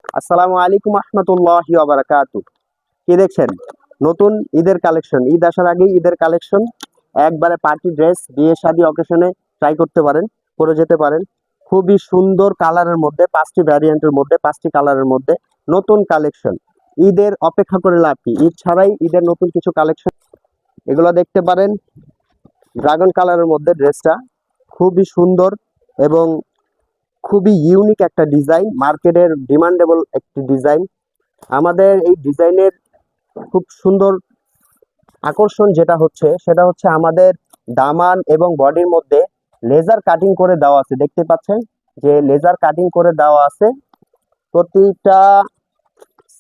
আসসালামু আলাইকুম রহমতুল্লাহি ওয়া বারাকাতুহু। কি দেখছেন? নতুন ঈদের কালেকশন, ঈদ আসার আগেই ঈদের কালেকশন। একবারে পার্টি ড্রেস, বিয়ে শাদী অকেশনে ট্রাই করতে পারেন, পরে যেতে পারেন। খুবই সুন্দর কালারের মধ্যে, 5টি ভ্যারিয়েন্টের মধ্যে, 5টি কালারের মধ্যে নতুন কালেকশন। ঈদের অপেক্ষা করে লাভ কি? ঈদ ছাড়াই ঈদের নতুন কিছু কালেকশন, এগুলো দেখতে পারেন। ড্রাগন কালারের মধ্যে ড্রেসটা খুবই সুন্দর এবং খুবই ইউনিক একটা ডিজাইন, মার্কেটের ডিমান্ডেবল একটি ডিজাইন। আমাদের এই ডিজাইনের খুব সুন্দর আকর্ষণ সেটা হচ্ছে আমাদের দামান এবং বডির মধ্যে লেজার কাটিং করে দেওয়া আছে। দেখতে পাচ্ছেন যে লেজার কাটিং করে দেওয়া আছে, প্রতিটা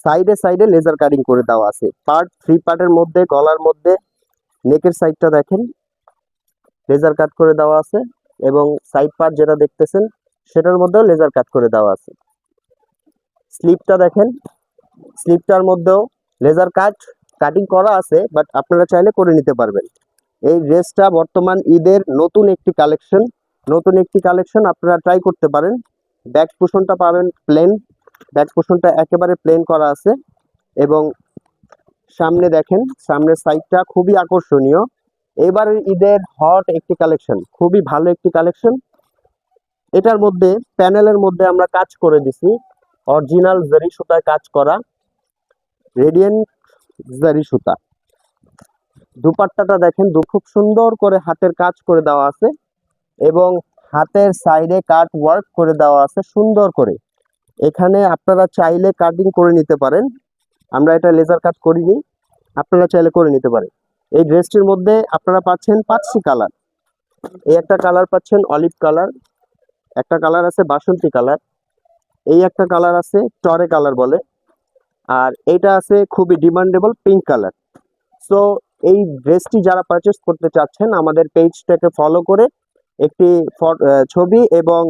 সাইডে সাইডে লেজার কাটিং করে দেওয়া আছে। থ্রি পার্টের মধ্যে, গলার মধ্যে নেকের সাইডটা দেখেন লেজার কাট করে দেওয়া আছে, এবং সাইড পার্ট যেটা দেখতেছেন সেটার মধ্যেও লেজার কাট করে দেওয়া আছে। স্লিপটা দেখেন, স্লিপটার মধ্যেও লেজার কাটিং করা আছে, বাট আপনারা চাইলে করে নিতে পারবেন। এই ড্রেসটা বর্তমান ঈদের নতুন একটি কালেকশন, আপনারা ট্রাই করতে পারেন। ব্যাক পোর্শনটা পাবেন প্লেন, ব্যাক পোর্শনটা একেবারে প্লেন করা আছে, এবং সামনে দেখেন, সামনের সাইডটা খুবই আকর্ষণীয়। এবারের ঈদের হট একটি কালেকশন, খুবই ভালো একটি কালেকশন। এটার মধ্যে প্যানেলের মধ্যে আমরা কাজ করে দিছি, অরিজিনাল জারি সুতায় কাজ করা, রেডিয়েন্ট জারি সুতা। দুপাট্টাটা দেখেন, খুব সুন্দর করে হাতের কাজ করে দেওয়া আছে, এবং হাতের সাইডে কাট ওয়ার্ক করে দেওয়া আছে সুন্দর করে। এখানে আপনারা চাইলে কাটিং করে নিতে পারেন, আমরা এটা লেজার কাট করিনি, আপনারা চাইলে করে নিতে পারেন। এই ড্রেসটির মধ্যে আপনারা পাচ্ছেন 5টি কালার। এই একটা কালার পাচ্ছেন অলিভ কালার, একটা কালার আছে বাসন্তী কালার, এই একটা কালার আছে টরে কালার বলে, আর এইটা আছে খুবই ডিমান্ডেবল পিঙ্ক কালার। সো এই ড্রেসটি যারা পারচেস করতে চাচ্ছেন, আমাদের পেজটাকে ফলো করে একটি ছবি এবং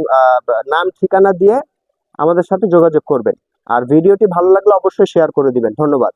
নাম ঠিকানা দিয়ে আমাদের সাথে যোগাযোগ করবেন। আর ভিডিওটি ভালো লাগলে অবশ্যই শেয়ার করে দিবেন। ধন্যবাদ।